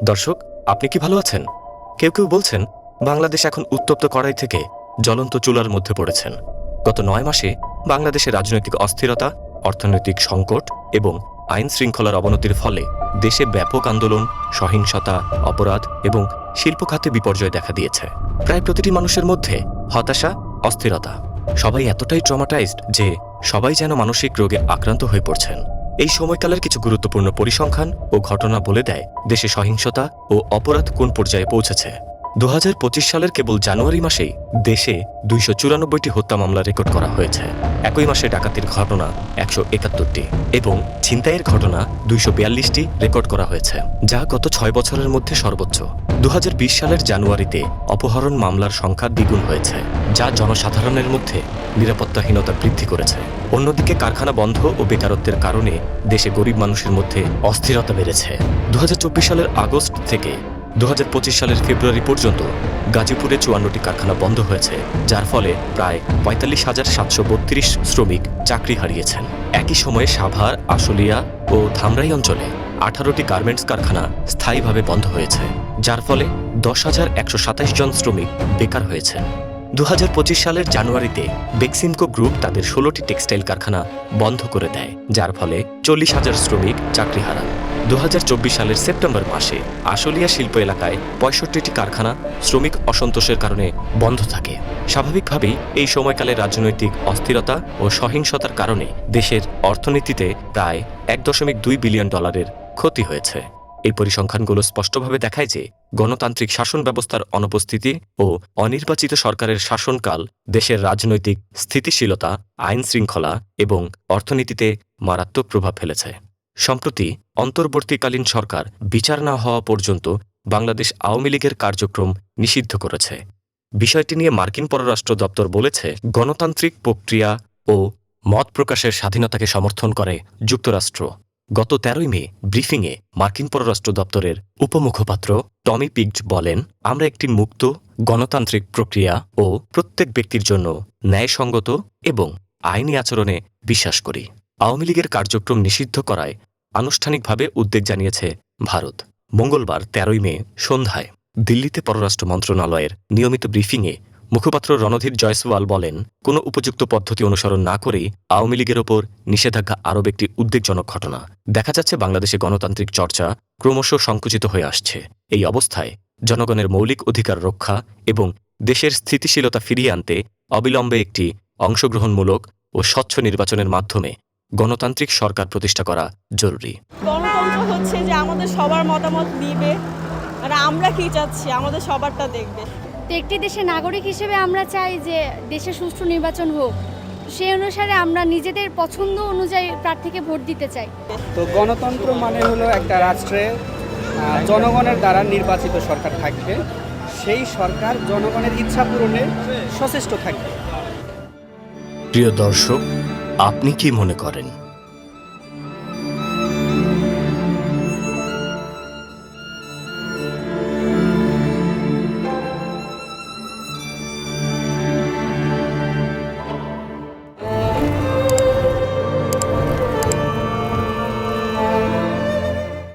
দর্শক, আপনি কি ভালো আছেন? কেউ কেউ বলছেন বাংলাদেশ এখন উত্তপ্ত কড়াই থেকে জ্বলন্ত চুলার মধ্যে পড়েছেন। গত ৯ মাসে বাংলাদেশের রাজনৈতিক অস্থিরতা, অর্থনৈতিক সংকট এবং আইন শৃঙ্খলার অবনতির ফলে দেশে ব্যাপক আন্দোলন, সহিংসতা, অপরাধ এবং শিল্প খাতে বিপর্যয় দেখা দিয়েছে। প্রায় প্রতিটি মানুষের মধ্যে হতাশা, অস্থিরতা। সবাই এতটাই ট্রমাটাইজড যে সবাই যেন মানসিক রোগে আক্রান্ত হয়ে পড়ছেন। এই সময়কালের কিছু গুরুত্বপূর্ণ পরিসংখ্যান ও ঘটনা বলে দেয় দেশে সহিংসতা ও অপরাধ কোন পর্যায়ে পৌঁছেছে। ২০২৫ সালের কেবল জানুয়ারি মাসেই দেশে ২৯৪টি হত্যা মামলা রেকর্ড করা হয়েছে। একই মাসে ডাকাতির ঘটনা ১৭১টি এবং ছিনতাইয়ের ঘটনা ২৪২টি রেকর্ড করা হয়েছে, যা গত ৬ বছরের মধ্যে সর্বোচ্চ। ২০২০ সালের জানুয়ারিতে অপহরণ মামলার সংখ্যা দ্বিগুণ হয়েছে, যা জনসাধারণের মধ্যে নিরাপত্তাহীনতা বৃদ্ধি করেছে। অন্যদিকে কারখানা বন্ধ ও বেকারত্বের কারণে দেশে গরিব মানুষের মধ্যে অস্থিরতা বেড়েছে। ২০২৪ সালের আগস্ট থেকে ২০২৫ সালের ফেব্রুয়ারি পর্যন্ত গাজীপুরে ৫৪টি কারখানা বন্ধ হয়েছে, যার ফলে প্রায় ৪৫,৭৩২ শ্রমিক চাকরি হারিয়েছেন। একই সময়ে সাভার, আশুলিয়া ও ধামরাই অঞ্চলে ১৮টি গার্মেন্টস কারখানা স্থায়ীভাবে বন্ধ হয়েছে, যার ফলে ১০,১২৭ জন শ্রমিক বেকার হয়েছেন। ২০২৫ সালের জানুয়ারিতে বেক্সিমকো গ্রুপ তাদের ১৬টি টেক্সটাইল কারখানা বন্ধ করে দেয়, যার ফলে ৪০,০০০ শ্রমিক চাকরি হারান। ২০২৪ সালের সেপ্টেম্বর মাসে আশুলিয়া শিল্প এলাকায় ৬৫টি কারখানা শ্রমিক অসন্তোষের কারণে বন্ধ থাকে। স্বাভাবিকভাবেই এই সময়কালে রাজনৈতিক অস্থিরতা ও সহিংসতার কারণে দেশের অর্থনীতিতে প্রায় $১.২ বিলিয়ন ক্ষতি হয়েছে। এই পরিসংখ্যানগুলো স্পষ্টভাবে দেখায় যে গণতান্ত্রিক শাসন ব্যবস্থার অনুপস্থিতি ও অনির্বাচিত সরকারের শাসনকাল দেশের রাজনৈতিক স্থিতিশীলতা, আইন শৃঙ্খলা এবং অর্থনীতিতে মারাত্মক প্রভাব ফেলেছে। সম্প্রতি অন্তর্বর্তীকালীন সরকার বিচার না হওয়া পর্যন্ত বাংলাদেশ আওয়ামী লীগের কার্যক্রম নিষিদ্ধ করেছে। বিষয়টি নিয়ে মার্কিন পররাষ্ট্র দপ্তর বলেছে, গণতান্ত্রিক প্রক্রিয়া ও মত প্রকাশের স্বাধীনতাকে সমর্থন করে যুক্তরাষ্ট্র। গত ১৩ মে ব্রিফিংয়ে মার্কিন পররাষ্ট্র দপ্তরের উপমুখপাত্র টমি পিগজ বলেন, আমরা একটি মুক্ত গণতান্ত্রিক প্রক্রিয়া ও প্রত্যেক ব্যক্তির জন্য ন্যায়সঙ্গত এবং আইনি আচরণে বিশ্বাস করি। আওয়ামী লীগের কার্যক্রম নিষিদ্ধ করায় আনুষ্ঠানিকভাবে উদ্বেগ জানিয়েছে ভারত। মঙ্গলবার ১৩ মে সন্ধ্যায় দিল্লিতে পররাষ্ট্র মন্ত্রণালয়ের নিয়মিত ব্রিফিংয়ে মুখপাত্র রণধীর জয়সওয়াল বলেন, কোনো উপযুক্ত পদ্ধতি অনুসরণ না করেই আওয়ামী লীগের ওপর নিষেধাজ্ঞা আরব একটি উদ্বেগজনক ঘটনা। দেখা যাচ্ছে বাংলাদেশে গণতান্ত্রিক চর্চা ক্রমশ সংকুচিত হয়ে আসছে। এই অবস্থায় জনগণের মৌলিক অধিকার রক্ষা এবং দেশের স্থিতিশীলতা ফিরিয়ে আনতে অবিলম্বে একটি অংশগ্রহণমূলক ও স্বচ্ছ নির্বাচনের মাধ্যমে গণতান্ত্রিক সরকার প্রতিষ্ঠা করা জরুরি। গণতন্ত্র হচ্ছে যে আমাদের সবার মতামত নিবে আর আমরা কি চাচ্ছি আমাদের সবারটা দেখবে। তো একটি দেশের নাগরিক হিসেবে আমরা চাই যে দেশে সুষ্ঠু নির্বাচন হোক, সেই অনুসারে আমরা নিজেদের পছন্দ অনুযায়ী প্রার্থীকে ভোট দিতে চাই। তো গণতন্ত্র মানে হলো একটা রাষ্ট্রে জনগণের দ্বারা নির্বাচিত সরকার থাকবে, সেই সরকার জনগণের ইচ্ছা পূরণে সচেষ্ট থাকবে। প্রিয় দর্শক, আপনি কি মনে করেন?